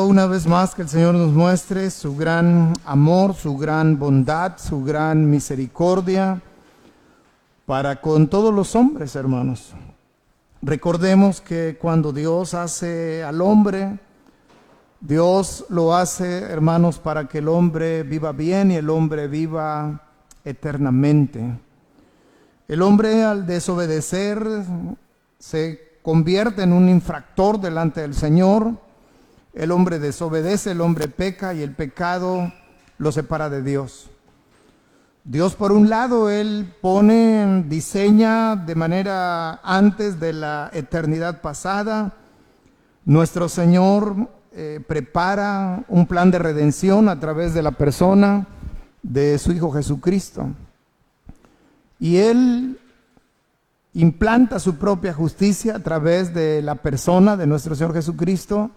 deseo una vez más que el Señor nos muestre su gran amor, su gran bondad, su gran misericordia para con todos los hombres, hermanos. Recordemos que cuando Dios hace al hombre, Dios lo hace, hermanos, para que el hombre viva bien y el hombre viva eternamente. El hombre, al desobedecer, se convierte en un infractor delante del Señor. El hombre desobedece, el hombre peca y el pecado lo separa de Dios. Dios, por un lado, Él diseña de manera antes de la eternidad pasada. Nuestro Señor prepara un plan de redención a través de la persona de su Hijo Jesucristo. Y Él implanta su propia justicia a través de la persona de nuestro Señor Jesucristo.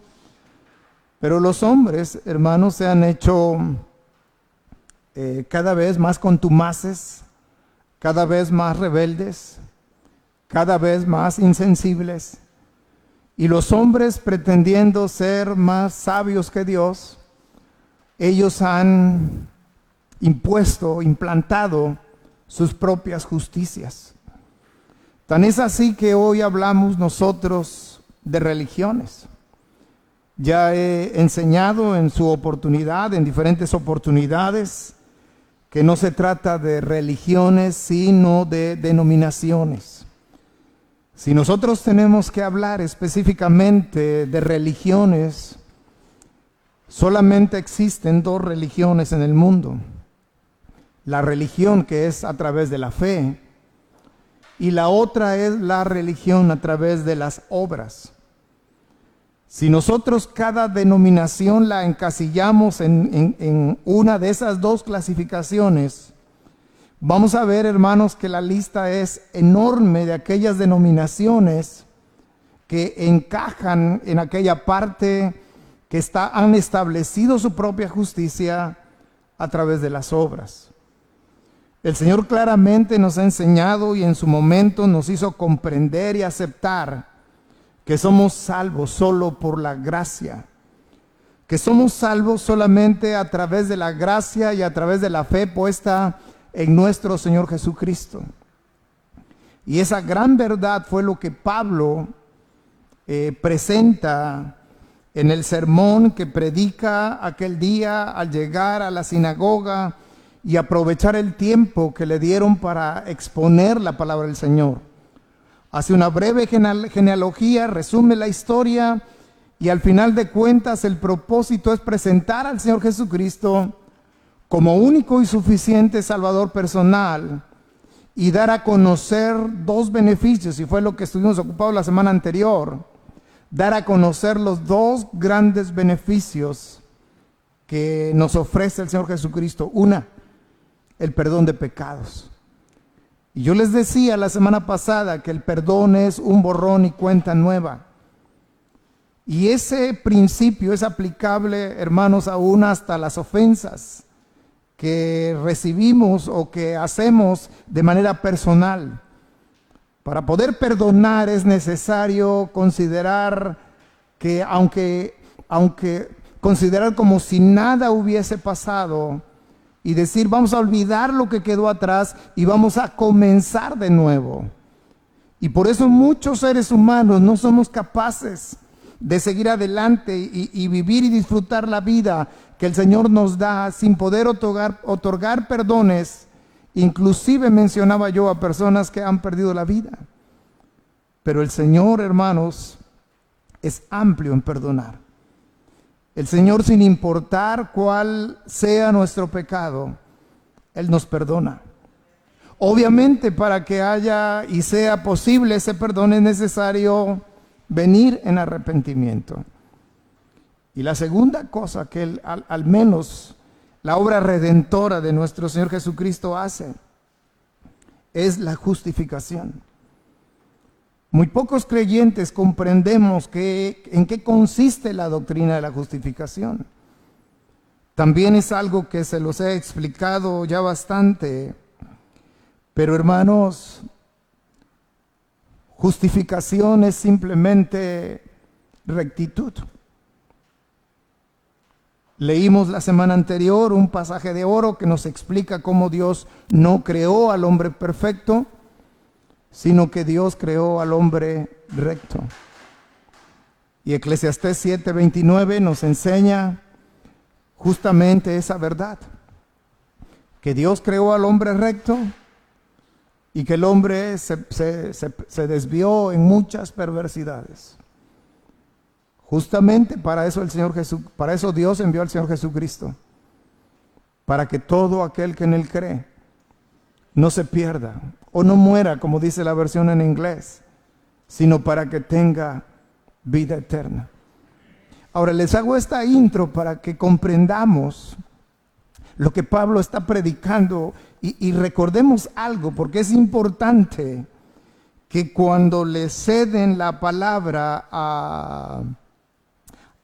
Pero los hombres, hermanos, se han hecho cada vez más contumaces, cada vez más rebeldes, cada vez más insensibles. Y los hombres, pretendiendo ser más sabios que Dios, ellos han implantado sus propias justicias. Tan es así que hoy hablamos nosotros de religiones. Ya he enseñado en su oportunidad, en diferentes oportunidades, que no se trata de religiones, sino de denominaciones. Si nosotros tenemos que hablar específicamente de religiones, solamente existen dos religiones en el mundo. La religión que es a través de la fe, y la otra es la religión a través de las obras. Si nosotros cada denominación la encasillamos en una de esas dos clasificaciones, vamos a ver, hermanos, que la lista es enorme de aquellas denominaciones que encajan en aquella parte que han establecido su propia justicia a través de las obras. El Señor claramente nos ha enseñado y en su momento nos hizo comprender y aceptar que somos salvos solo por la gracia, que somos salvos solamente a través de la gracia y a través de la fe puesta en nuestro Señor Jesucristo. Y esa gran verdad fue lo que Pablo presenta en el sermón que predica aquel día al llegar a la sinagoga y aprovechar el tiempo que le dieron para exponer la palabra del Señor. Hace una breve genealogía, resume la historia y al final de cuentas el propósito es presentar al Señor Jesucristo como único y suficiente Salvador personal y dar a conocer dos beneficios, y fue lo que estuvimos ocupados la semana anterior, dar a conocer los dos grandes beneficios que nos ofrece el Señor Jesucristo. Una, el perdón de pecados. Y yo les decía la semana pasada que el perdón es un borrón y cuenta nueva. Y ese principio es aplicable, hermanos, aún hasta las ofensas que recibimos o que hacemos de manera personal. Para poder perdonar es necesario considerar que aunque considerar como si nada hubiese pasado, y decir, vamos a olvidar lo que quedó atrás y vamos a comenzar de nuevo. Y por eso muchos seres humanos no somos capaces de seguir adelante y vivir y disfrutar la vida que el Señor nos da sin poder otorgar perdones. Inclusive mencionaba yo a personas que han perdido la vida. Pero el Señor, hermanos, es amplio en perdonar. El Señor, sin importar cuál sea nuestro pecado, Él nos perdona. Obviamente, para que haya y sea posible ese perdón es necesario venir en arrepentimiento. Y la segunda cosa que al menos la obra redentora de nuestro Señor Jesucristo hace es la justificación. Muy pocos creyentes comprendemos en qué consiste la doctrina de la justificación. También es algo que se los he explicado ya bastante, pero hermanos, justificación es simplemente rectitud. Leímos la semana anterior un pasaje de oro que nos explica cómo Dios no creó al hombre perfecto, sino que Dios creó al hombre recto. Y Eclesiastés 7:29 nos enseña justamente esa verdad, que Dios creó al hombre recto y que el hombre se desvió en muchas perversidades. Justamente para eso para eso Dios envió al Señor Jesucristo, para que todo aquel que en Él cree no se pierda o no muera, como dice la versión en inglés, sino para que tenga vida eterna. Ahora les hago esta intro para que comprendamos lo que Pablo está predicando y recordemos algo, porque es importante que cuando le ceden la palabra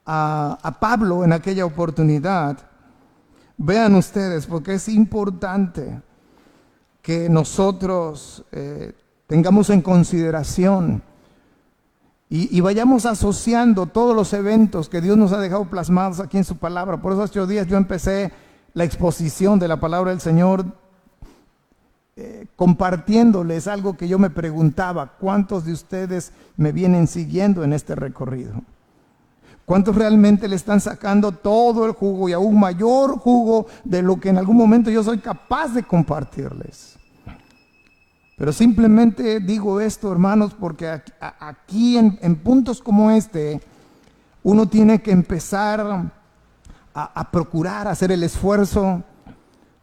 a Pablo en aquella oportunidad, vean ustedes, porque es importante que nosotros tengamos en consideración y vayamos asociando todos los eventos que Dios nos ha dejado plasmados aquí en su palabra. Por eso hace 8 días yo empecé la exposición de la palabra del Señor compartiéndoles algo que yo me preguntaba: ¿cuántos de ustedes me vienen siguiendo en este recorrido? ¿Cuántos realmente le están sacando todo el jugo y aún mayor jugo de lo que en algún momento yo soy capaz de compartirles? Pero simplemente digo esto, hermanos, porque aquí en puntos como este, uno tiene que empezar a procurar hacer el esfuerzo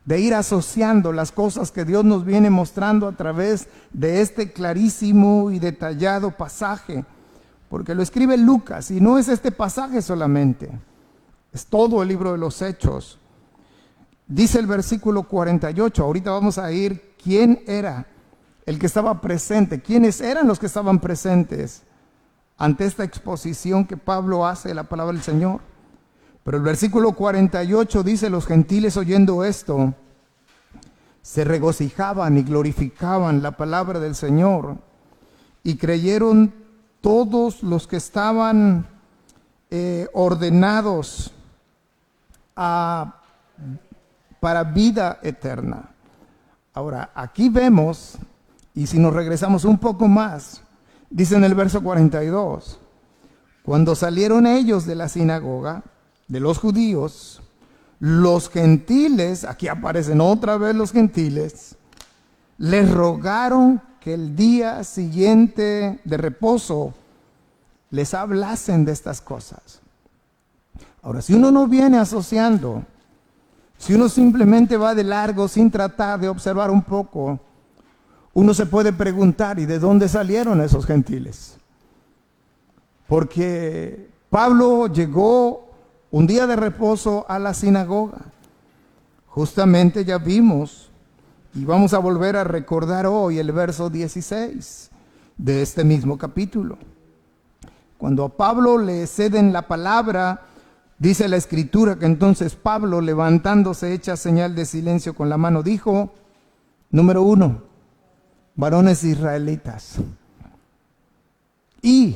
de ir asociando las cosas que Dios nos viene mostrando a través de este clarísimo y detallado pasaje. Porque lo escribe Lucas, y no es este pasaje solamente, es todo el libro de los Hechos. Dice el versículo 48, ahorita vamos a ir quién era el que estaba presente, quiénes eran los que estaban presentes ante esta exposición que Pablo hace de la palabra del Señor. Pero el versículo 48 dice: los gentiles oyendo esto se regocijaban y glorificaban la palabra del Señor, y creyeron todos los que estaban ordenados para vida eterna. Ahora, aquí vemos, y si nos regresamos un poco más, dice en el verso 42, cuando salieron ellos de la sinagoga de los judíos, los gentiles, aquí aparecen otra vez los gentiles, les rogaron que el día siguiente de reposo les hablasen de estas cosas. Ahora, si uno no viene asociando, si uno simplemente va de largo sin tratar de observar un poco, uno se puede preguntar: ¿y de dónde salieron esos gentiles? Porque Pablo llegó un día de reposo a la sinagoga. Justamente ya vimos, y vamos a volver a recordar hoy el verso 16 de este mismo capítulo. Cuando a Pablo le ceden la palabra, dice la escritura que entonces Pablo, levantándose, hecha señal de silencio con la mano, dijo, número 1, varones israelitas. Y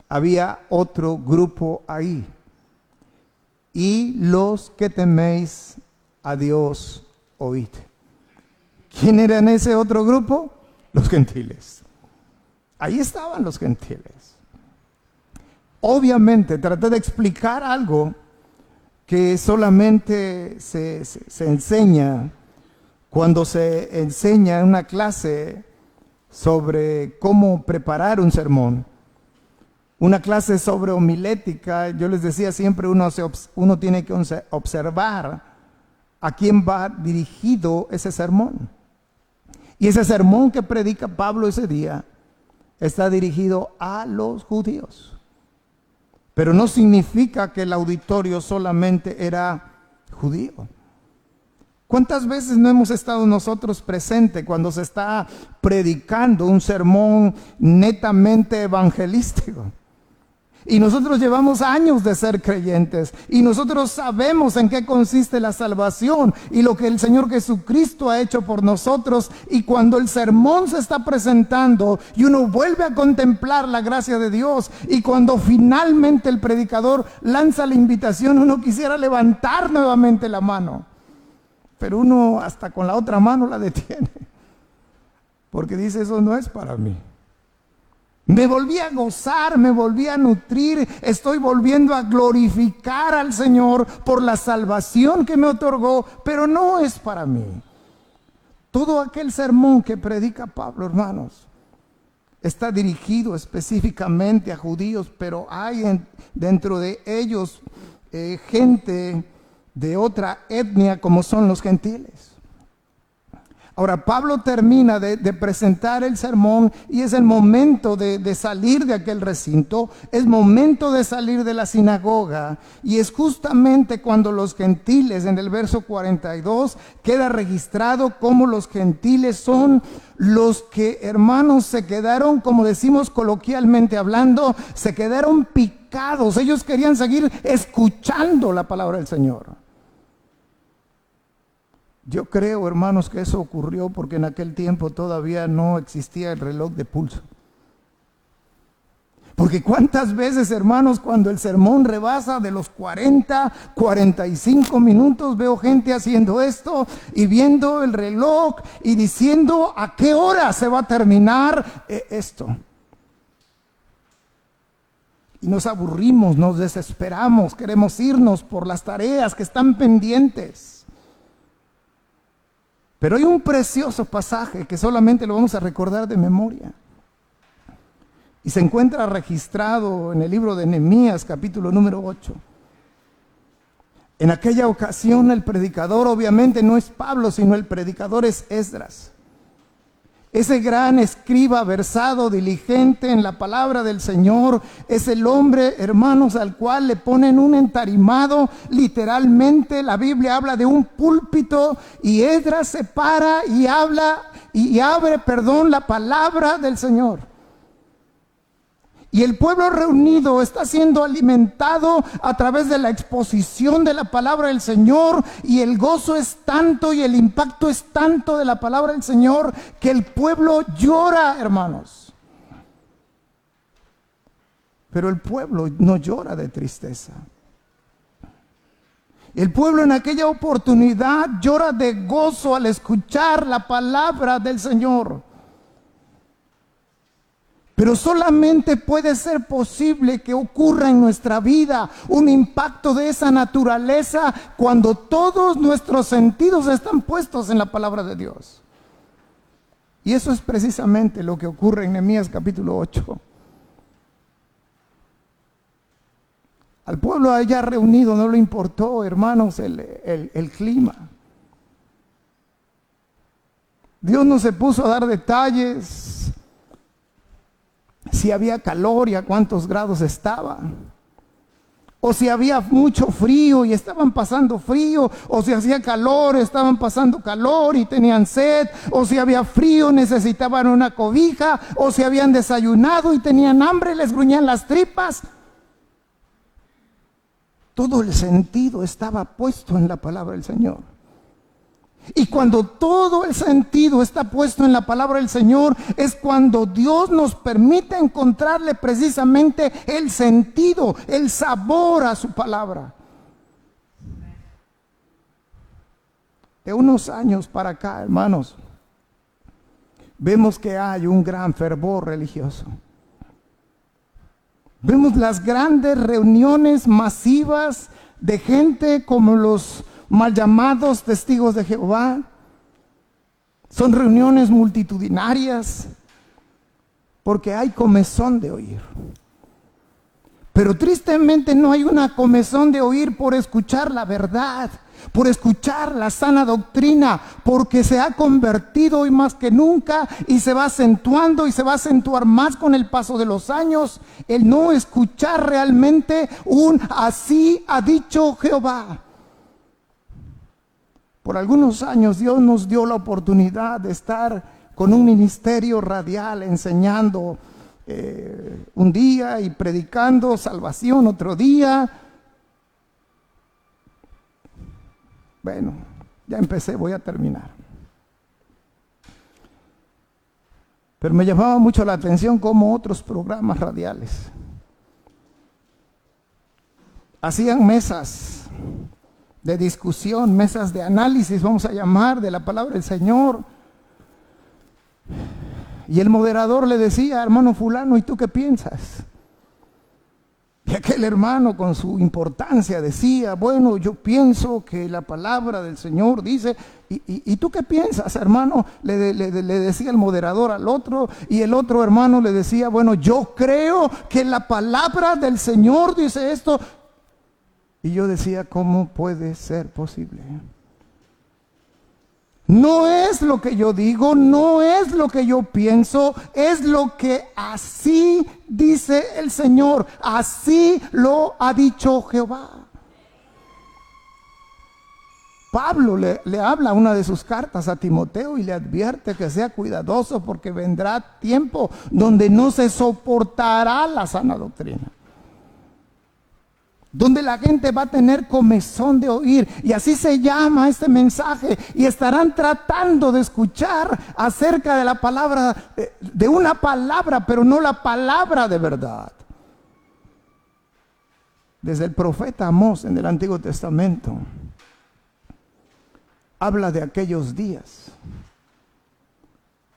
había otro grupo ahí. Y los que teméis a Dios, oíd. ¿Quién era en ese otro grupo? Los gentiles. Ahí estaban los gentiles. Obviamente traté de explicar algo que solamente se enseña cuando se enseña en una clase sobre cómo preparar un sermón. Una clase sobre homilética. Yo les decía siempre, uno tiene que observar a quién va dirigido ese sermón. Y ese sermón que predica Pablo ese día está dirigido a los judíos. Pero no significa que el auditorio solamente era judío. ¿Cuántas veces no hemos estado nosotros presentes cuando se está predicando un sermón netamente evangelístico? Y nosotros llevamos años de ser creyentes. Y nosotros sabemos en qué consiste la salvación y lo que el Señor Jesucristo ha hecho por nosotros. Y cuando el sermón se está presentando y uno vuelve a contemplar la gracia de Dios, y cuando finalmente el predicador lanza la invitación, uno quisiera levantar nuevamente la mano. Pero uno hasta con la otra mano la detiene. Porque dice, eso no es para mí. Me volví a gozar, me volví a nutrir, estoy volviendo a glorificar al Señor por la salvación que me otorgó, pero no es para mí. Todo aquel sermón que predica Pablo, hermanos, está dirigido específicamente a judíos, pero hay dentro de ellos gente de otra etnia como son los gentiles. Ahora, Pablo termina de presentar el sermón y es el momento de salir de aquel recinto, es momento de salir de la sinagoga, y es justamente cuando los gentiles, en el verso 42, queda registrado como los gentiles son los que, hermanos, se quedaron, como decimos coloquialmente hablando, se quedaron picados. Ellos querían seguir escuchando la palabra del Señor. Yo creo, hermanos, que eso ocurrió porque en aquel tiempo todavía no existía el reloj de pulso. Porque cuántas veces, hermanos, cuando el sermón rebasa de los 40, 45 minutos, veo gente haciendo esto y viendo el reloj y diciendo a qué hora se va a terminar esto. Y nos aburrimos, nos desesperamos, queremos irnos por las tareas que están pendientes. Pero hay un precioso pasaje que solamente lo vamos a recordar de memoria. Y se encuentra registrado en el libro de Nehemías, capítulo número 8. En aquella ocasión el predicador obviamente no es Pablo, sino el predicador es Esdras. Ese gran escriba versado, diligente en la palabra del Señor, es el hombre, hermanos, al cual le ponen un entarimado. Literalmente la Biblia habla de un púlpito y Esdras se para y habla y abre, la palabra del Señor. Y el pueblo reunido está siendo alimentado a través de la exposición de la palabra del Señor, y el gozo es tanto y el impacto es tanto de la palabra del Señor que el pueblo llora, hermanos. Pero el pueblo no llora de tristeza. El pueblo en aquella oportunidad llora de gozo al escuchar la palabra del Señor. Pero solamente puede ser posible que ocurra en nuestra vida un impacto de esa naturaleza cuando todos nuestros sentidos están puestos en la palabra de Dios. Y eso es precisamente lo que ocurre en Nehemías capítulo 8. Al pueblo allá reunido no le importó, hermanos, el clima. Dios no se puso a dar detalles si había calor y a cuántos grados estaba, o si había mucho frío y estaban pasando frío, o si hacía calor, estaban pasando calor y tenían sed, o si había frío, necesitaban una cobija, o si habían desayunado y tenían hambre, les gruñían las tripas. Todo el sentido estaba puesto en la palabra del Señor. Y cuando todo el sentido está puesto en la palabra del Señor, es cuando Dios nos permite encontrarle precisamente el sentido, el sabor a su palabra. De unos años para acá, hermanos, vemos que hay un gran fervor religioso. Vemos las grandes reuniones masivas de gente como los mal llamados testigos de Jehová. Son reuniones multitudinarias porque hay comezón de oír. Pero tristemente no hay una comezón de oír por escuchar la verdad, por escuchar la sana doctrina, porque se ha convertido hoy más que nunca y se va acentuando y se va a acentuar más con el paso de los años el no escuchar realmente un así ha dicho Jehová. Por algunos años Dios nos dio la oportunidad de estar con un ministerio radial enseñando un día y predicando salvación otro día. Bueno, ya empecé, voy a terminar. Pero me llamaba mucho la atención cómo otros programas radiales hacían mesas de discusión, mesas de análisis, vamos a llamar, de la palabra del Señor. Y el moderador le decía: hermano fulano, ¿y tú qué piensas? Y aquel hermano con su importancia decía: bueno, yo pienso que la palabra del Señor dice. ¿Y tú qué piensas, hermano? Le decía el moderador al otro, y el otro hermano le decía: bueno, yo creo que la palabra del Señor dice esto. Y yo decía: ¿cómo puede ser posible? No es lo que yo digo, no es lo que yo pienso, es lo que así dice el Señor, así lo ha dicho Jehová. Pablo le habla una de sus cartas a Timoteo y le advierte que sea cuidadoso, porque vendrá tiempo donde no se soportará la sana doctrina, donde la gente va a tener comezón de oír, y así se llama este mensaje, y estarán tratando de escuchar acerca de la palabra, de una palabra, pero no la palabra de verdad. Desde el profeta Amós en el Antiguo Testamento habla de aquellos días,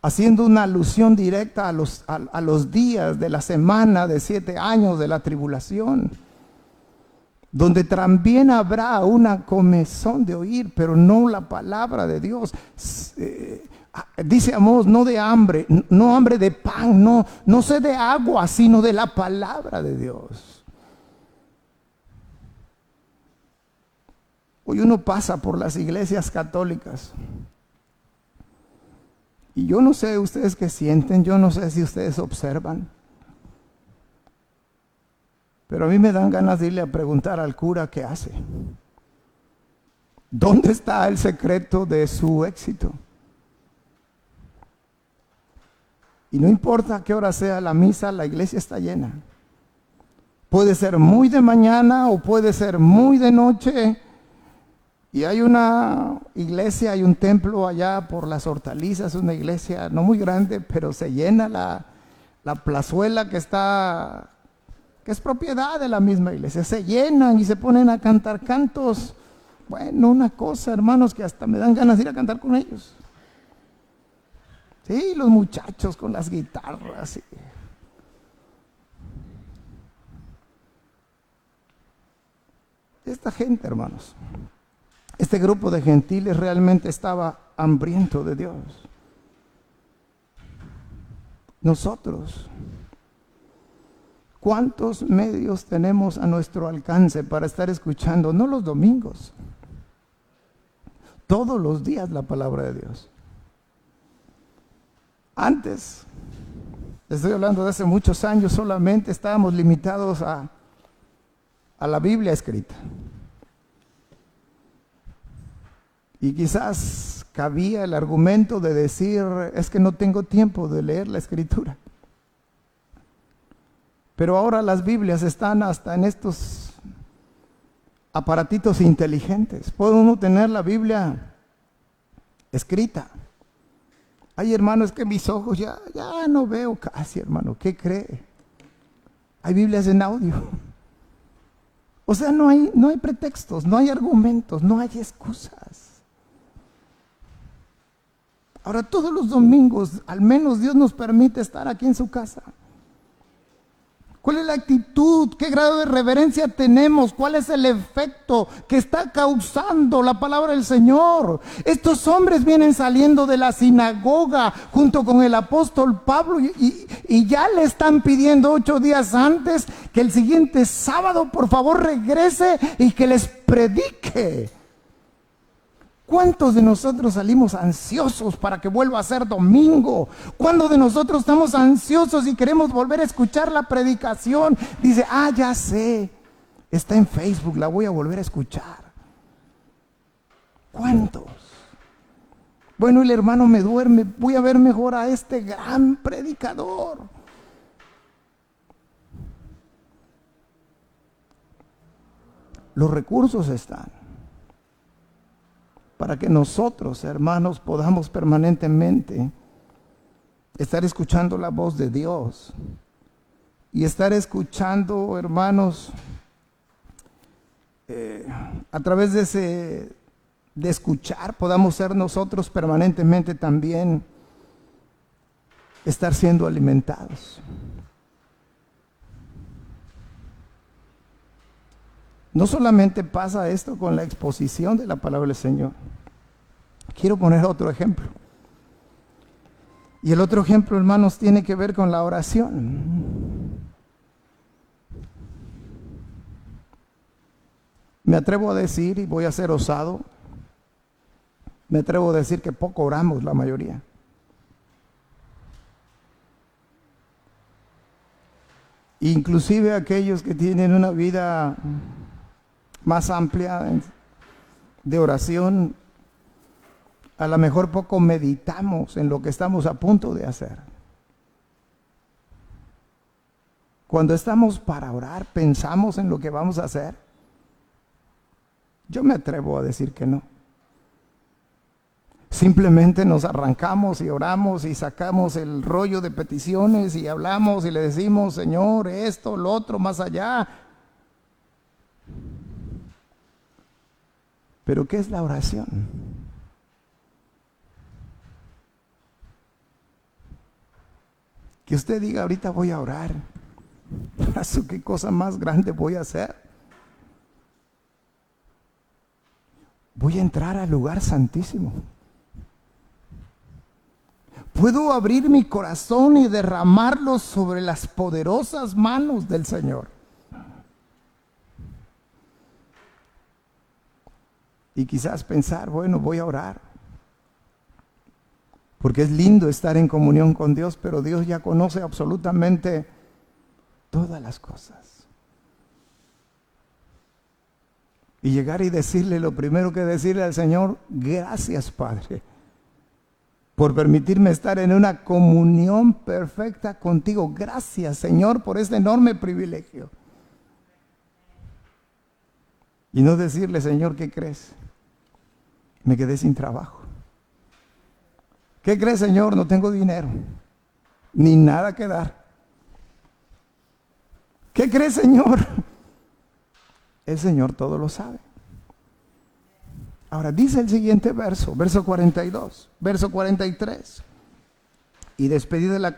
haciendo una alusión directa a los días de la semana de 7 años de la tribulación, donde también habrá una comezón de oír, pero no la palabra de Dios. Dice Amós: no de hambre, no hambre de pan, no sé de agua, sino de la palabra de Dios. Hoy uno pasa por las iglesias católicas y yo no sé ustedes qué sienten, yo no sé si ustedes observan, pero a mí me dan ganas de irle a preguntar al cura qué hace. ¿Dónde está el secreto de su éxito? Y no importa a qué hora sea la misa, la iglesia está llena. Puede ser muy de mañana o puede ser muy de noche. Y hay una iglesia, hay un templo allá por las Hortalizas, una iglesia no muy grande, pero se llena la plazuela que es propiedad de la misma iglesia. Se llenan y se ponen a cantar cantos. Bueno, una cosa, hermanos, que hasta me dan ganas de ir a cantar con ellos. Sí, los muchachos con las guitarras. Sí. Esta gente, hermanos, este grupo de gentiles realmente estaba hambriento de Dios. Nosotros, ¿cuántos medios tenemos a nuestro alcance para estar escuchando? No los domingos, todos los días la palabra de Dios. Antes, estoy hablando de hace muchos años, solamente estábamos limitados a la Biblia escrita. Y quizás cabía el argumento de decir: es que no tengo tiempo de leer la escritura. Pero ahora las Biblias están hasta en estos aparatitos inteligentes. Puede uno tener la Biblia escrita. Ay, hermano, es que mis ojos ya no veo casi, hermano. ¿Qué cree? Hay Biblias en audio. O sea, no hay pretextos, no hay argumentos, no hay excusas. Ahora, todos los domingos, al menos Dios nos permite estar aquí en su casa. ¿Cuál es la actitud? ¿Qué grado de reverencia tenemos? ¿Cuál es el efecto que está causando la palabra del Señor? Estos hombres vienen saliendo de la sinagoga junto con el apóstol Pablo y ya le están pidiendo 8 días antes que el siguiente sábado por favor regrese y que les predique. ¿Cuántos de nosotros salimos ansiosos para que vuelva a ser domingo? ¿Cuántos de nosotros estamos ansiosos y queremos volver a escuchar la predicación? Dice: ya sé, está en Facebook, la voy a volver a escuchar. ¿Cuántos? Bueno, el hermano me duerme, voy a ver mejor a este gran predicador. los recursos están para que nosotros, hermanos, podamos permanentemente estar escuchando la voz de Dios y estar escuchando, hermanos, a través de escuchar, podamos ser nosotros permanentemente también estar siendo alimentados. No solamente pasa esto con la exposición de la palabra del Señor. Quiero poner otro ejemplo. Y el otro ejemplo, hermanos, tiene que ver con la oración. Me atrevo a decir, y voy a ser osado, me atrevo a decir que poco oramos la mayoría. Inclusive aquellos que tienen una vida más amplia de oración, a lo mejor poco meditamos en lo que estamos a punto de hacer. Cuando estamos para orar, pensamos en lo que vamos a hacer. Yo me atrevo a decir que no. Simplemente nos arrancamos y oramos y sacamos el rollo de peticiones y hablamos y le decimos, Señor, esto, lo otro, más allá. Pero ¿qué es la oración? Que usted diga, ahorita voy a orar. ¿Qué cosa más grande voy a hacer? Voy a entrar al lugar santísimo. Puedo abrir mi corazón y derramarlo sobre las poderosas manos del Señor. Y quizás pensar, bueno, voy a orar. Porque es lindo estar en comunión con Dios, pero Dios ya conoce absolutamente todas las cosas. Y llegar y decirle, lo primero que decirle al Señor, gracias, Padre, por permitirme estar en una comunión perfecta contigo. Gracias, Señor, por este enorme privilegio. Y no decirle, Señor, ¿qué crees? Me quedé sin trabajo. ¿Qué crees, Señor? No tengo dinero, ni nada que dar. ¿Qué crees, Señor? El Señor todo lo sabe. Ahora dice el siguiente verso, verso 42, verso 43. Y despedida la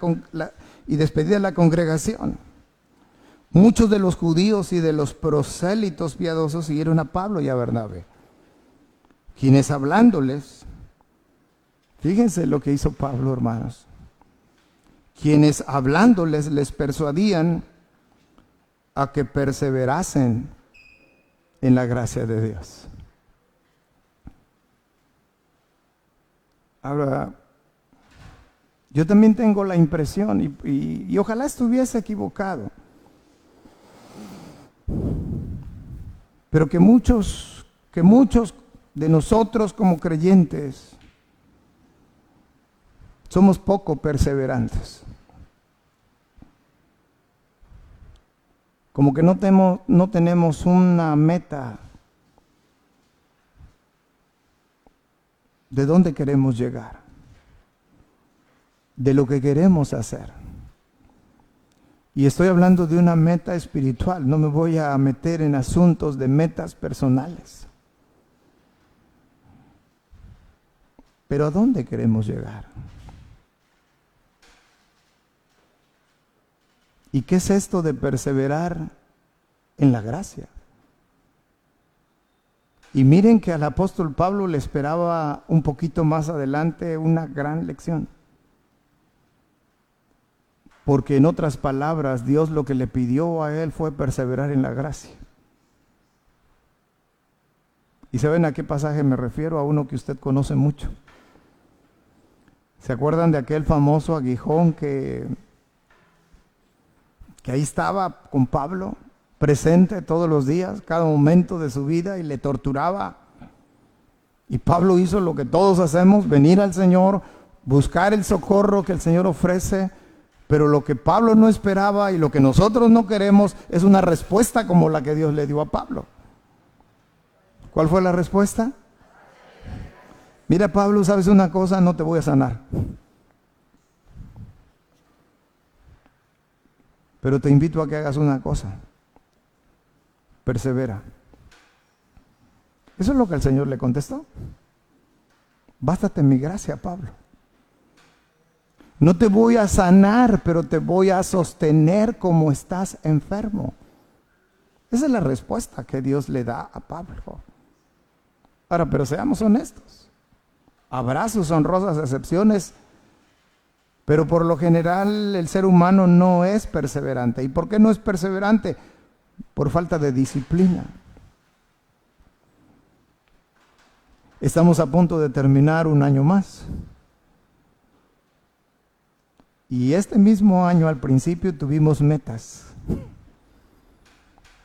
congregación, muchos de los judíos y de los prosélitos piadosos siguieron a Pablo y a Bernabé, quienes hablándoles, fíjense lo que hizo Pablo, hermanos, quienes hablándoles les persuadían a que perseverasen en la gracia de Dios. Ahora, yo también tengo la impresión, y ojalá estuviese equivocado, pero que muchos de nosotros como creyentes somos poco perseverantes. Como que no tenemos una meta de dónde queremos llegar, de lo que queremos hacer. Y estoy hablando de una meta espiritual, no me voy a meter en asuntos de metas personales. Pero ¿a dónde queremos llegar? ¿Y qué es esto de perseverar en la gracia? Y miren que al apóstol Pablo le esperaba un poquito más adelante una gran lección. Porque en otras palabras, Dios lo que le pidió a él fue perseverar en la gracia. ¿Y saben a qué pasaje me refiero? A uno que usted conoce mucho. ¿Se acuerdan de aquel famoso aguijón que ahí estaba con Pablo, presente todos los días, cada momento de su vida, y le torturaba? Y Pablo hizo lo que todos hacemos, venir al Señor, buscar el socorro que el Señor ofrece, pero lo que Pablo no esperaba y lo que nosotros no queremos es una respuesta como la que Dios le dio a Pablo. ¿Cuál fue la respuesta? Mira, Pablo, ¿sabes una cosa? No te voy a sanar. Pero te invito a que hagas una cosa. Persevera. Eso es lo que el Señor le contestó. Bástate mi gracia, Pablo. No te voy a sanar, pero te voy a sostener como estás enfermo. Esa es la respuesta que Dios le da a Pablo. Ahora, pero seamos honestos. Habrá sus honrosas excepciones, pero por lo general el ser humano no es perseverante. ¿Y por qué no es perseverante? Por falta de disciplina. Estamos a punto de terminar un año más. Y este mismo año al principio tuvimos metas.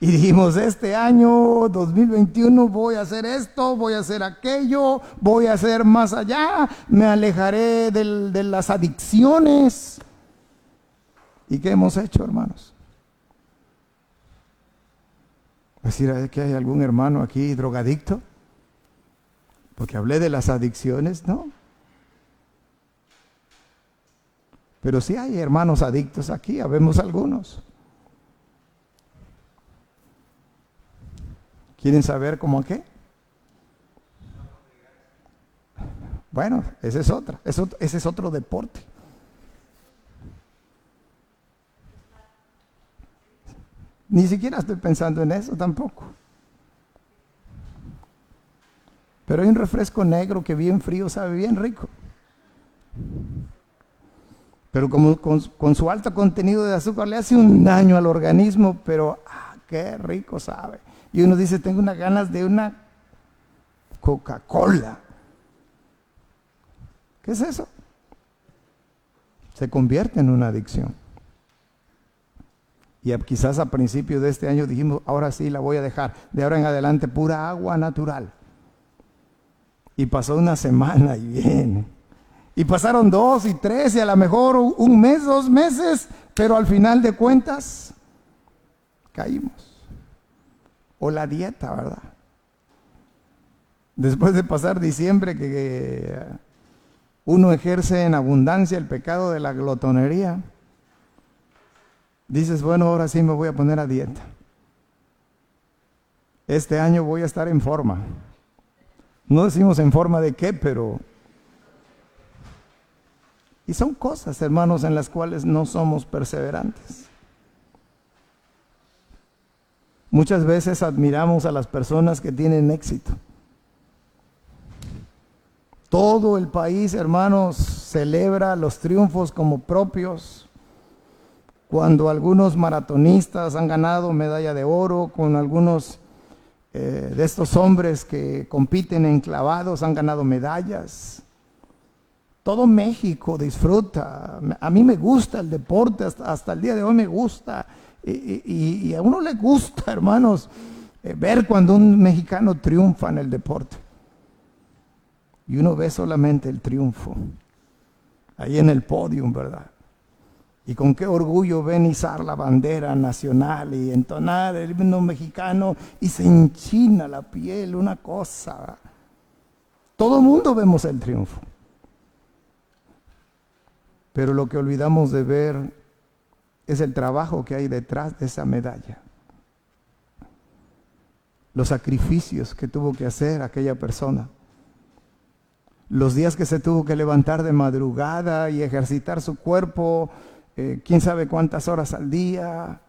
Y dijimos, este año 2021 voy a hacer esto, voy a hacer aquello, voy a hacer más allá, me alejaré de las adicciones. ¿Y qué hemos hecho, hermanos? ¿Decir que hay algún hermano aquí drogadicto? Porque hablé de las adicciones, ¿no? Pero sí hay hermanos adictos aquí, habemos algunos. ¿Quieren saber cómo qué? Bueno, ese es otra, ese es otro deporte. Ni siquiera estoy pensando en eso tampoco. Pero hay un refresco negro que bien frío sabe bien rico. Pero como con su alto contenido de azúcar le hace un daño al organismo, pero qué rico sabe. Y uno dice, tengo unas ganas de una Coca-Cola. ¿Qué es eso? Se convierte en una adicción. Y quizás a principios de este año dijimos, ahora sí la voy a dejar. De ahora en adelante, pura agua natural. Y pasó una semana y viene. Y pasaron 2 y 3 y a lo mejor un mes, 2 meses. Pero al final de cuentas, caímos. O la dieta, ¿verdad? Después de pasar diciembre que uno ejerce en abundancia el pecado de la glotonería, dices, bueno, ahora sí me voy a poner a dieta. Este año voy a estar en forma. No decimos en forma de qué, pero... Y son cosas, hermanos, en las cuales no somos perseverantes. Muchas veces admiramos a las personas que tienen éxito. Todo el país, hermanos, celebra los triunfos como propios. Cuando algunos maratonistas han ganado medalla de oro, con algunos de estos hombres que compiten en clavados han ganado medallas. Todo México disfruta. A mí me gusta el deporte, hasta el día de hoy me gusta. Y a uno le gusta, hermanos, ver cuando un mexicano triunfa en el deporte. Y uno ve solamente el triunfo, ahí en el podio, ¿verdad? Y con qué orgullo ven izar la bandera nacional y entonar el himno mexicano y se enchina la piel, una cosa, ¿verdad? Todo el mundo vemos el triunfo. Pero lo que olvidamos de ver es el trabajo que hay detrás de esa medalla. Los sacrificios que tuvo que hacer aquella persona. Los días que se tuvo que levantar de madrugada y ejercitar su cuerpo, quién sabe cuántas horas al día.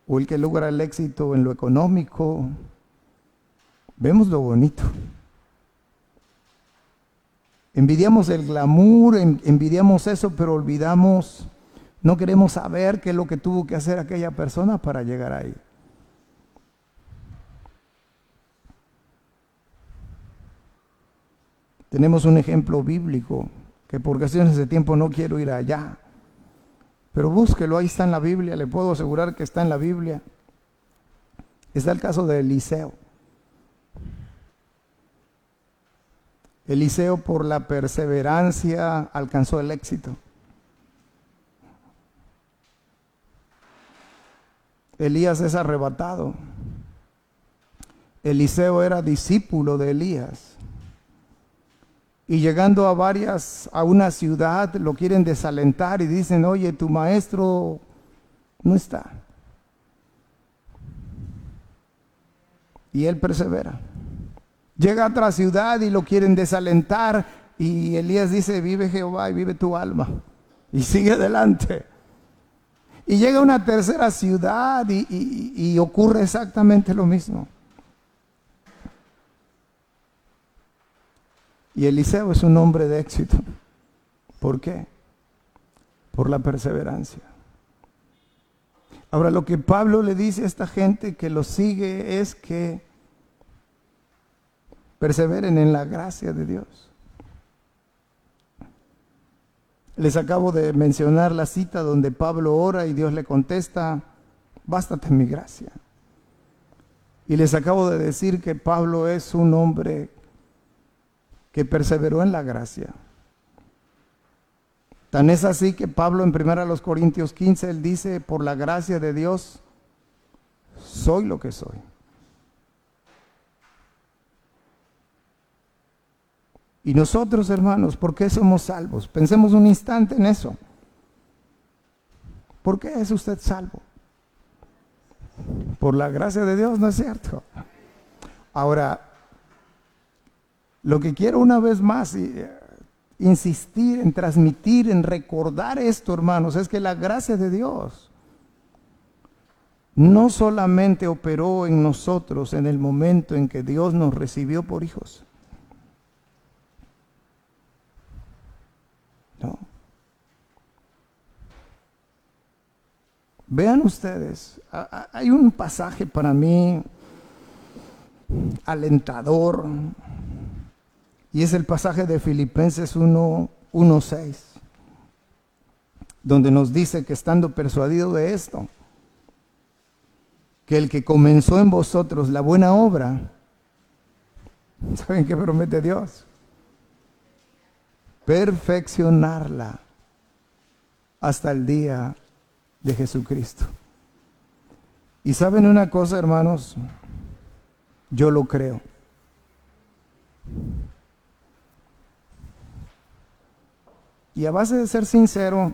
O el que logra el éxito en lo económico. Vemos lo bonito. Envidiamos el glamour, envidiamos eso, pero olvidamos, no queremos saber qué es lo que tuvo que hacer aquella persona para llegar ahí. Tenemos un ejemplo bíblico, que por cuestiones de tiempo no quiero ir allá, pero búsquelo, ahí está en la Biblia, le puedo asegurar que está en la Biblia. Está el caso de Eliseo. Eliseo, por la perseverancia, alcanzó el éxito. Elías es arrebatado. Eliseo era discípulo de Elías. Y llegando a una ciudad, lo quieren desalentar y dicen, oye, tu maestro no está. Y él persevera. Llega a otra ciudad y lo quieren desalentar y Elías dice, vive Jehová y vive tu alma. Y sigue adelante. Y llega a una tercera ciudad y ocurre exactamente lo mismo. Y Eliseo es un hombre de éxito. ¿Por qué? Por la perseverancia. Ahora, lo que Pablo le dice a esta gente que lo sigue es que perseveren en la gracia de Dios. Les acabo de mencionar la cita donde Pablo ora y Dios le contesta, bástate mi gracia. Y les acabo de decir que Pablo es un hombre que perseveró en la gracia. Tan es así que Pablo en 1 Corintios 15, él dice, por la gracia de Dios, soy lo que soy. Y nosotros, hermanos, ¿por qué somos salvos? Pensemos un instante en eso. ¿Por qué es usted salvo? Por la gracia de Dios, ¿no es cierto? Ahora, lo que quiero una vez más insistir en transmitir, en recordar esto, hermanos, es que la gracia de Dios no solamente operó en nosotros en el momento en que Dios nos recibió por hijos. No. Vean ustedes, hay un pasaje para mí alentador, y es el pasaje de Filipenses 1:6, donde nos dice que estando persuadido de esto, que el que comenzó en vosotros la buena obra, ¿saben qué promete Dios? Perfeccionarla hasta el día de Jesucristo. Y saben una cosa, hermanos, yo lo creo. Y a base de ser sincero,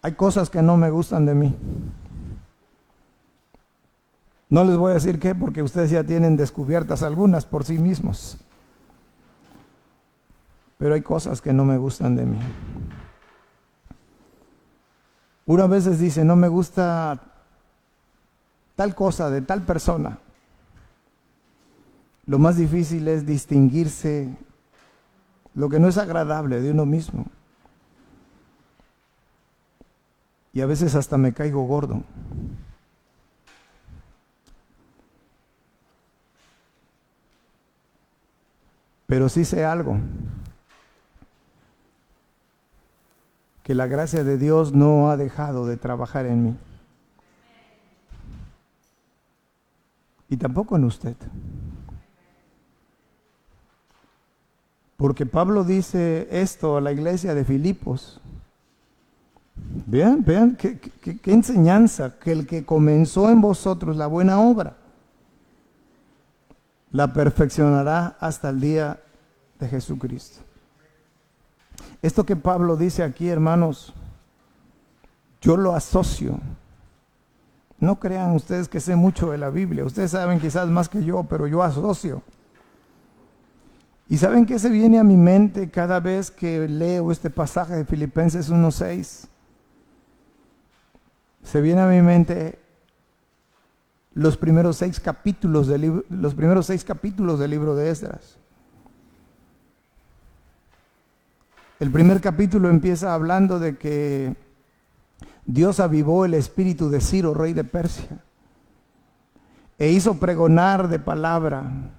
hay cosas que no me gustan de mí. No les voy a decir qué, porque ustedes ya tienen descubiertas algunas por sí mismos. Pero hay cosas que no me gustan de mí. Una vez les dice, no me gusta tal cosa de tal persona. Lo más difícil es distinguirse lo que no es agradable de uno mismo. Y a veces hasta me caigo gordo. Pero sí sé algo, que la gracia de Dios no ha dejado de trabajar en mí. Y tampoco en usted. Porque Pablo dice esto a la iglesia de Filipos. Vean qué enseñanza, que el que comenzó en vosotros la buena obra, la perfeccionará hasta el día de Jesucristo. Esto que Pablo dice aquí, hermanos, yo lo asocio. No crean ustedes que sé mucho de la Biblia. Ustedes saben quizás más que yo, pero yo asocio. ¿Y saben qué se viene a mi mente cada vez que leo este pasaje de Filipenses 1:6? Se viene a mi mente los primeros 6 capítulos del libro de Esdras. El primer capítulo empieza hablando de que Dios avivó el espíritu de Ciro, rey de Persia, e hizo pregonar de palabra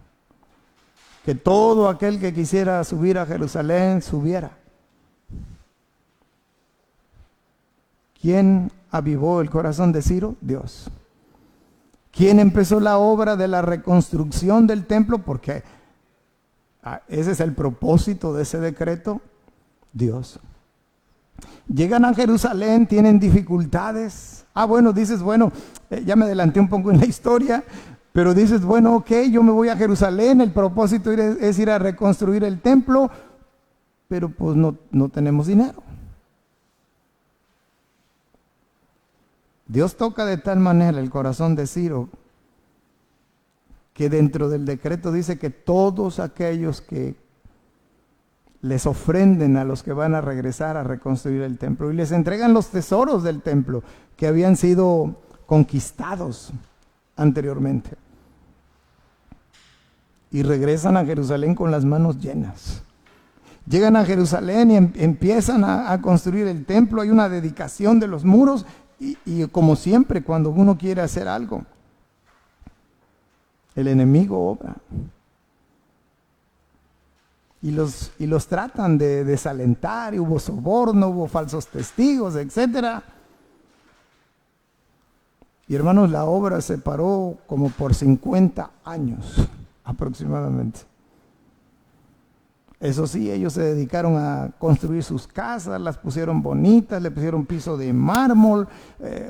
que todo aquel que quisiera subir a Jerusalén subiera. ¿Quién avivó el corazón de Ciro? Dios. ¿Quién empezó la obra de la reconstrucción del templo? Porque ese es el propósito de ese decreto. Dios. Llegan a Jerusalén, tienen dificultades. Bueno, dices, bueno, ya me adelanté un poco en la historia, pero dices, bueno, ok, yo me voy a Jerusalén, el propósito es ir a reconstruir el templo, pero pues no tenemos dinero. Dios toca de tal manera el corazón de Ciro que dentro del decreto dice que todos aquellos que les ofrenden a los que van a regresar a reconstruir el templo y les entregan los tesoros del templo que habían sido conquistados anteriormente. Y regresan a Jerusalén con las manos llenas. Llegan a Jerusalén y empiezan a construir el templo. Hay una dedicación de los muros y como siempre cuando uno quiere hacer algo, el enemigo obra. Y los tratan de desalentar, y hubo soborno, hubo falsos testigos, etc. Y hermanos, la obra se paró como por 50 años aproximadamente. Eso sí, ellos se dedicaron a construir sus casas, las pusieron bonitas, le pusieron piso de mármol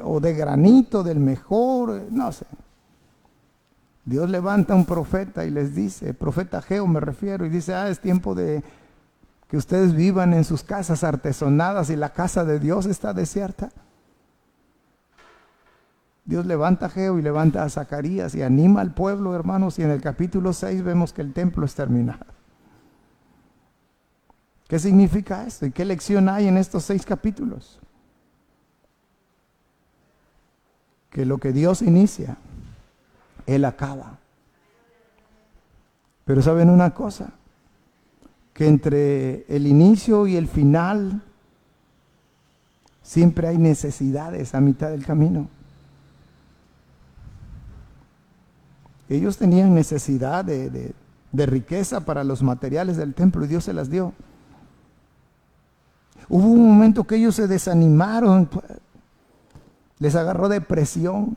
o de granito, del mejor, no sé. Dios levanta un profeta y les dice, profeta Ageo me refiero, y dice, es tiempo de que ustedes vivan en sus casas artesonadas y la casa de Dios está desierta. Dios levanta a Ageo y levanta a Zacarías y anima al pueblo, hermanos, y en el capítulo 6 vemos que el templo es terminado. ¿Qué significa esto? ¿Y qué lección hay en estos 6 capítulos? Que lo que Dios inicia, Él acaba. Pero ¿saben una cosa? Que entre el inicio y el final siempre hay necesidades a mitad del camino. Ellos tenían necesidad de riqueza para los materiales del templo y Dios se las dio. Hubo un momento que ellos se desanimaron, les agarró depresión.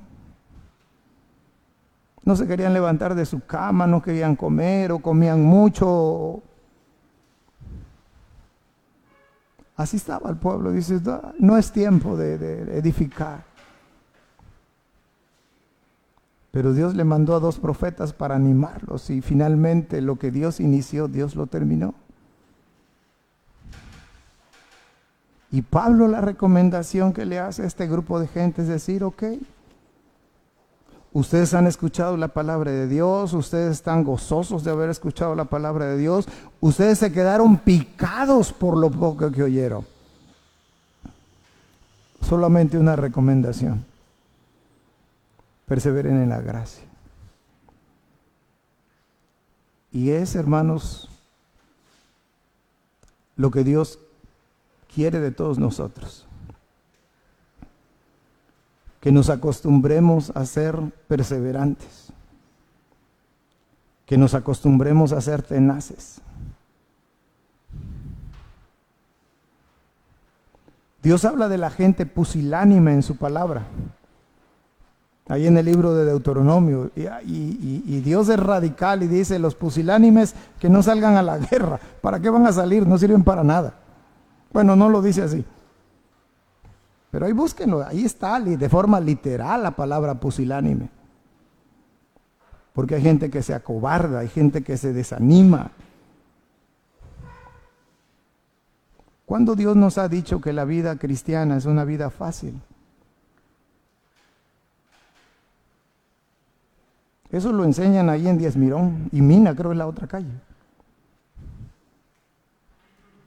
No se querían levantar de su cama, no querían comer o comían mucho. Así estaba el pueblo. Dices, no es tiempo de edificar. Pero Dios le mandó a 2 profetas para animarlos y finalmente lo que Dios inició, Dios lo terminó. Y Pablo, la recomendación que le hace a este grupo de gente es decir, ok, ustedes han escuchado la palabra de Dios, ustedes están gozosos de haber escuchado la palabra de Dios, ustedes se quedaron picados por lo poco que oyeron. Solamente una recomendación: perseveren en la gracia. Y es, hermanos, lo que Dios quiere de todos nosotros. Que nos acostumbremos a ser perseverantes. Que nos acostumbremos a ser tenaces. Dios habla de la gente pusilánime en su palabra. Ahí en el libro de Deuteronomio. Y Dios es radical y dice, los pusilánimes que no salgan a la guerra. ¿Para qué van a salir? No sirven para nada. Bueno, no lo dice así. Pero ahí búsquenlo, ahí está de forma literal la palabra pusilánime. Porque hay gente que se acobarda, hay gente que se desanima. ¿Cuándo Dios nos ha dicho que la vida cristiana es una vida fácil? Eso lo enseñan ahí en Díaz Mirón y Mina, creo es la otra calle.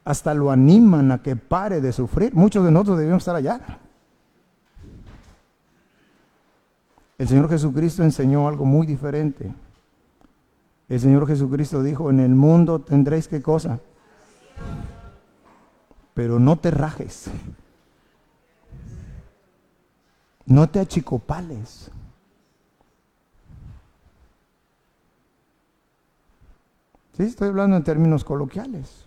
Hasta lo animan a que pare de sufrir. Muchos de nosotros debemos estar allá. El Señor Jesucristo enseñó algo muy diferente. El Señor Jesucristo dijo, en el mundo tendréis ¿qué cosa? Pero no te rajes. No te achicopales. Sí, estoy hablando en términos coloquiales.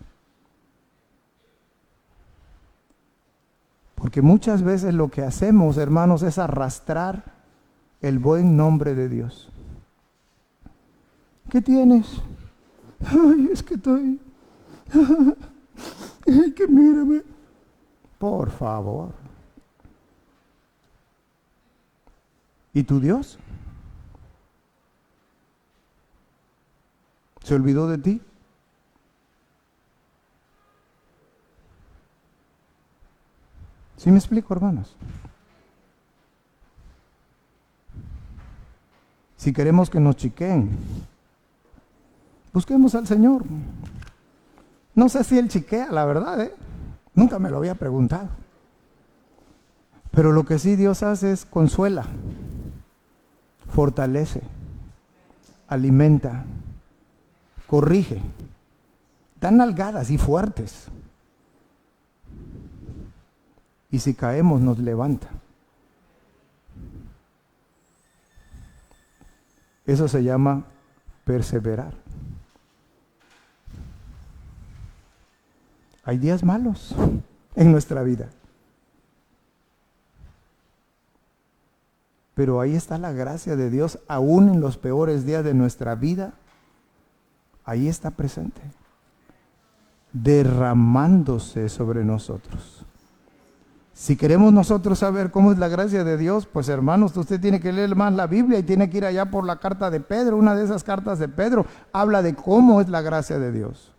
Porque muchas veces lo que hacemos, hermanos, es arrastrar el buen nombre de Dios. ¿Qué tienes? Ay, es que estoy... Ay, que mírame. Por favor. ¿Y tu Dios? ¿Se olvidó de ti? ¿Sí me explico, hermanos? Si queremos que nos chiqueen, busquemos al Señor. No sé si Él chiquea, la verdad, nunca me lo había preguntado. Pero lo que sí Dios hace es consuela, fortalece, alimenta, corrige, da nalgadas y fuertes. Y si caemos, nos levanta. Eso se llama perseverar. Hay días malos en nuestra vida. Pero ahí está la gracia de Dios, aún en los peores días de nuestra vida. Ahí está presente, derramándose sobre nosotros. Si queremos nosotros saber cómo es la gracia de Dios, pues hermanos, usted tiene que leer más la Biblia y tiene que ir allá por la carta de Pedro. Una de esas cartas de Pedro habla de cómo es la gracia de Dios.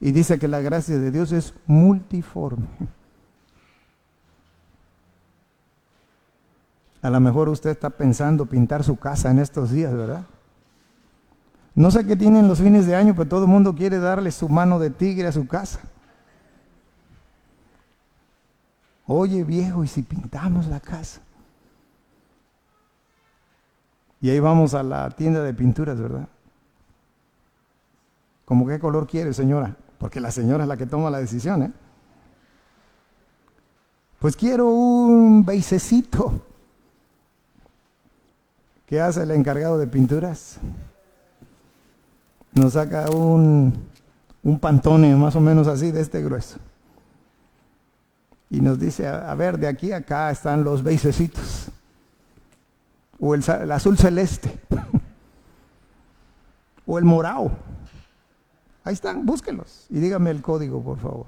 Y dice que la gracia de Dios es multiforme. A lo mejor usted está pensando pintar su casa en estos días, ¿verdad? No sé qué tienen los fines de año, pero todo el mundo quiere darle su mano de tigre a su casa. Oye, viejo, ¿y si pintamos la casa? Y ahí vamos a la tienda de pinturas, ¿verdad? ¿Cómo qué color quiere, señora? Porque la señora es la que toma la decisión, ¿eh? Pues quiero un beigecito. ¿Qué hace el encargado de pinturas? Nos saca un Pantone más o menos así, de este grueso. Y nos dice, a ver, de aquí a acá están los beigecitos. O el azul celeste. O el morado. Ahí están, búsquenlos. Y dígame el código, por favor.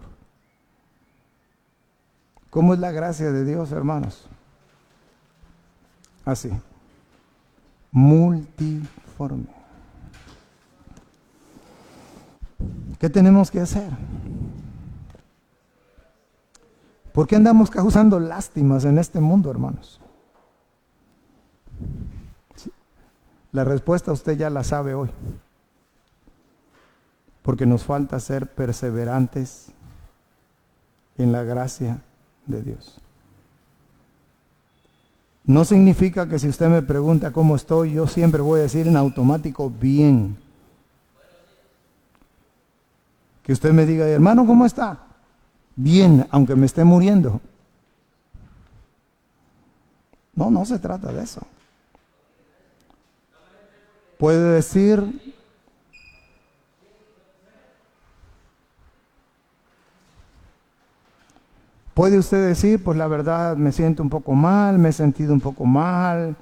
¿Cómo es la gracia de Dios, hermanos? Así. Multiforme. ¿Qué tenemos que hacer? ¿Por qué andamos causando lástimas en este mundo, hermanos? Sí. La respuesta usted ya la sabe hoy. Porque nos falta ser perseverantes en la gracia de Dios. No significa que si usted me pregunta cómo estoy, yo siempre voy a decir en automático bien. Que usted me diga, hermano, ¿cómo está? Bien, aunque me esté muriendo. No, no se trata de eso. Puede decir, puede usted decir, pues la verdad me siento un poco mal, me he sentido un poco mal,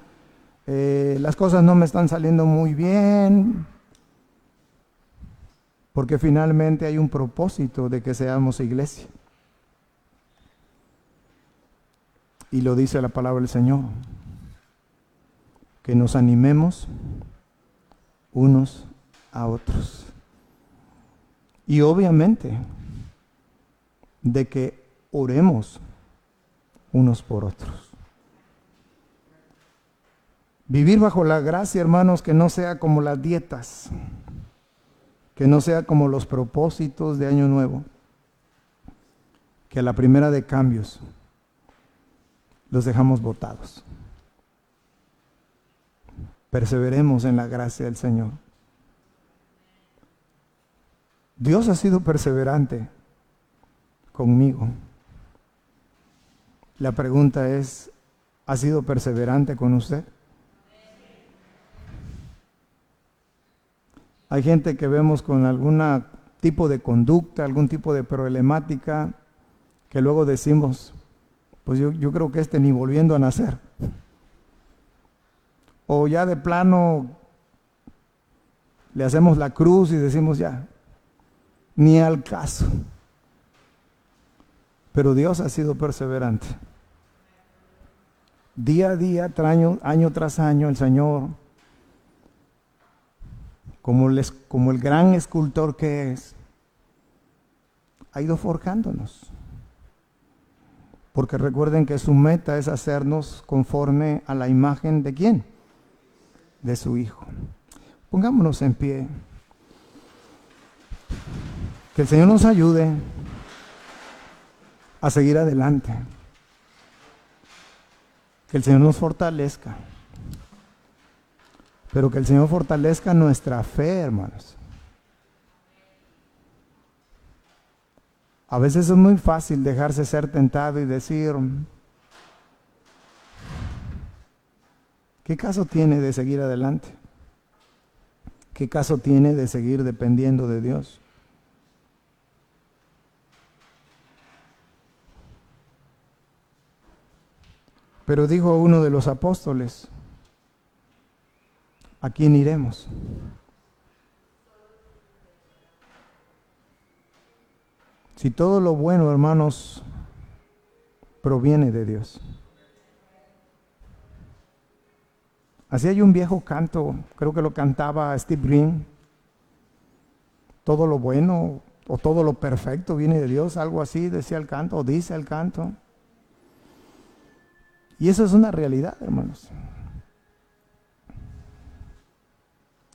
las cosas no me están saliendo muy bien, porque finalmente hay un propósito de que seamos iglesia. Y lo dice la palabra del Señor, que nos animemos unos a otros. Y obviamente, de que oremos unos por otros. Vivir bajo la gracia, hermanos, que no sea como las dietas, que no sea como los propósitos de Año Nuevo, que a la primera de cambios los dejamos botados. Perseveremos en la gracia del Señor. Dios ha sido perseverante conmigo. La pregunta es, ¿ha sido perseverante con usted? Hay gente que vemos con algún tipo de conducta, algún tipo de problemática, que luego decimos, pues yo creo que ni volviendo a nacer. O ya de plano le hacemos la cruz y decimos ya, ni al caso. Pero Dios ha sido perseverante. Día a día, año tras año, el Señor, como el gran escultor que es, ha ido forjándonos. Porque recuerden que su meta es hacernos conforme a la imagen ¿de quién? De su Hijo. Pongámonos en pie. Que el Señor nos ayude a seguir adelante. Que el Señor nos fortalezca. Pero que el Señor fortalezca nuestra fe, hermanos. A veces es muy fácil dejarse ser tentado y decir, ¿qué caso tiene de seguir adelante? ¿Qué caso tiene de seguir dependiendo de Dios? Pero dijo uno de los apóstoles, ¿a quién iremos? Si todo lo bueno, hermanos, proviene de Dios. Así hay un viejo canto, creo que lo cantaba Steve Green. Todo lo bueno o todo lo perfecto viene de Dios, algo así decía el canto o dice el canto. Y eso es una realidad, hermanos.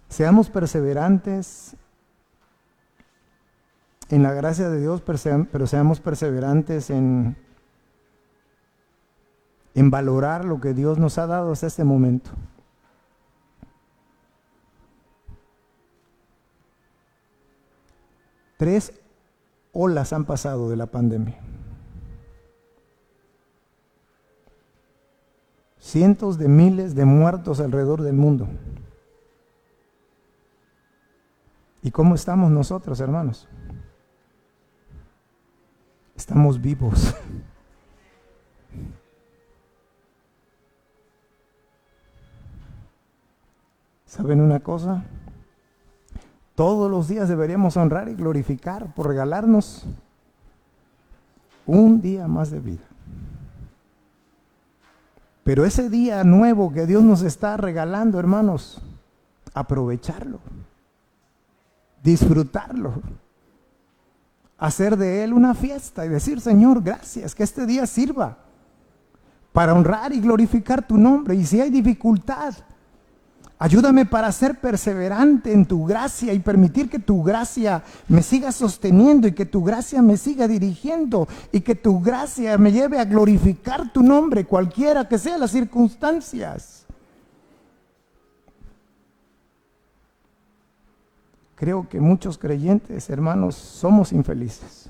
Seamos perseverantes en la gracia de Dios, pero seamos perseverantes en valorar lo que Dios nos ha dado hasta este momento. Tres olas han pasado de la pandemia. Cientos de miles de muertos alrededor del mundo. ¿Y cómo estamos nosotros, hermanos? Estamos vivos. ¿Saben una cosa? Todos los días deberíamos honrar y glorificar por regalarnos un día más de vida. Pero ese día nuevo que Dios nos está regalando, hermanos, aprovecharlo, disfrutarlo, hacer de él una fiesta y decir, Señor, gracias, que este día sirva para honrar y glorificar tu nombre. Y si hay dificultad, ayúdame para ser perseverante en tu gracia y permitir que tu gracia me siga sosteniendo y que tu gracia me siga dirigiendo y que tu gracia me lleve a glorificar tu nombre, cualquiera que sean las circunstancias. Creo que muchos creyentes, hermanos, somos infelices.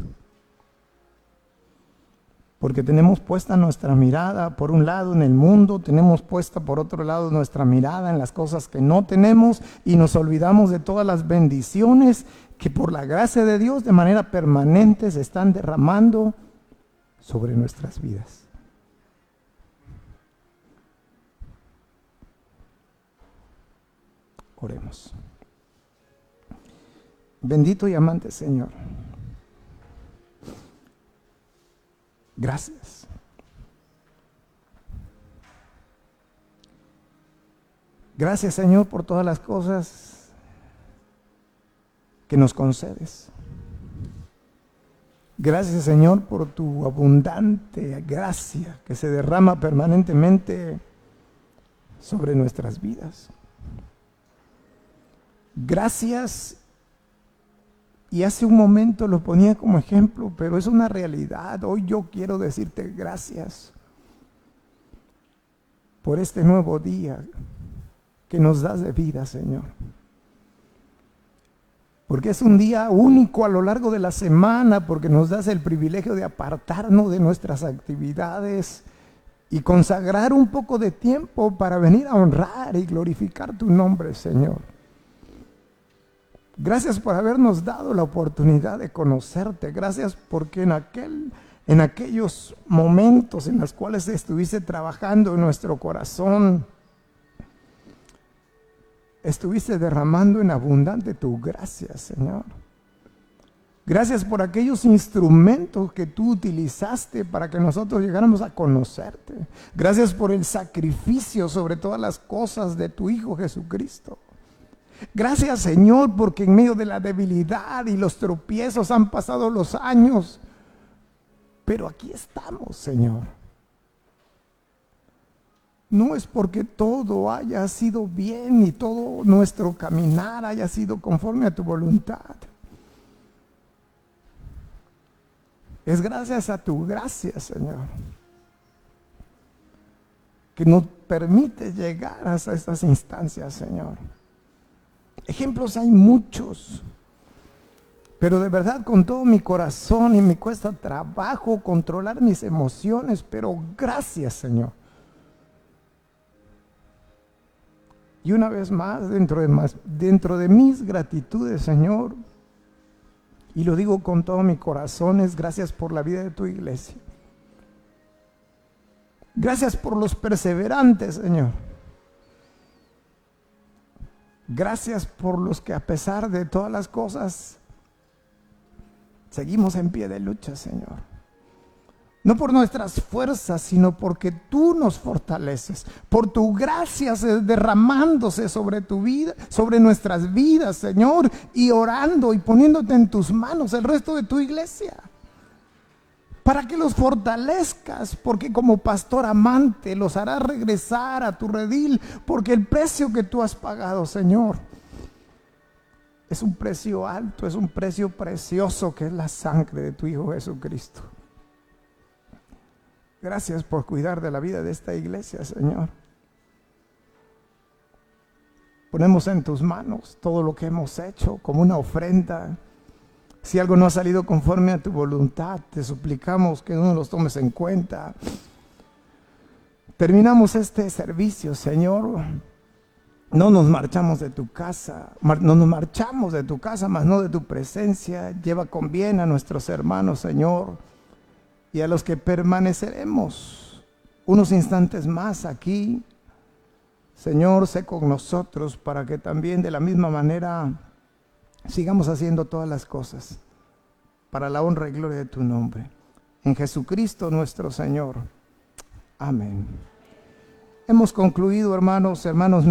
Porque tenemos puesta nuestra mirada, por un lado, en el mundo, tenemos puesta por otro lado nuestra mirada en las cosas que no tenemos y nos olvidamos de todas las bendiciones que por la gracia de Dios de manera permanente se están derramando sobre nuestras vidas. Oremos. Bendito y amante Señor. Gracias. Gracias, Señor, por todas las cosas que nos concedes. Gracias, Señor, por tu abundante gracia que se derrama permanentemente sobre nuestras vidas. Gracias. Y hace un momento lo ponía como ejemplo, pero es una realidad. Hoy yo quiero decirte gracias por este nuevo día que nos das de vida, Señor. Porque es un día único a lo largo de la semana, porque nos das el privilegio de apartarnos de nuestras actividades y consagrar un poco de tiempo para venir a honrar y glorificar tu nombre, Señor. Gracias por habernos dado la oportunidad de conocerte. Gracias porque en aquellos momentos en los cuales estuviste trabajando en nuestro corazón, estuviste derramando en abundante tu gracia, Señor. Gracias por aquellos instrumentos que tú utilizaste para que nosotros llegáramos a conocerte. Gracias por el sacrificio sobre todas las cosas de tu Hijo Jesucristo. Gracias, Señor, porque en medio de la debilidad y los tropiezos han pasado los años. Pero aquí estamos, Señor. No es porque todo haya sido bien y todo nuestro caminar haya sido conforme a tu voluntad. Es gracias a tu gracia, Señor, que nos permite llegar hasta estas instancias, Señor. Ejemplos hay muchos, pero de verdad con todo mi corazón, y me cuesta trabajo controlar mis emociones, pero gracias, Señor. Y una vez más, dentro de mis gratitudes, Señor, y lo digo con todo mi corazón, es gracias por la vida de tu iglesia. Gracias por los perseverantes, Señor. Gracias por los que a pesar de todas las cosas, seguimos en pie de lucha, Señor. No por nuestras fuerzas, sino porque tú nos fortaleces. Por tu gracia derramándose sobre tu vida, sobre nuestras vidas, Señor. Y orando y poniéndote en tus manos el resto de tu iglesia. Para que los fortalezcas, porque como pastor amante los harás regresar a tu redil. Porque el precio que tú has pagado, Señor, es un precio alto, es un precio precioso, que es la sangre de tu Hijo Jesucristo. Gracias por cuidar de la vida de esta iglesia, Señor. Ponemos en tus manos todo lo que hemos hecho como una ofrenda. Si algo no ha salido conforme a tu voluntad, te suplicamos que no los tomes en cuenta. Terminamos este servicio, Señor. No nos marchamos de tu casa, mas no de tu presencia. Lleva con bien a nuestros hermanos, Señor, y a los que permaneceremos unos instantes más aquí. Señor, sé con nosotros para que también de la misma manera sigamos haciendo todas las cosas para la honra y gloria de tu nombre. En Jesucristo nuestro Señor. Amén. Hemos concluido, hermanos míos.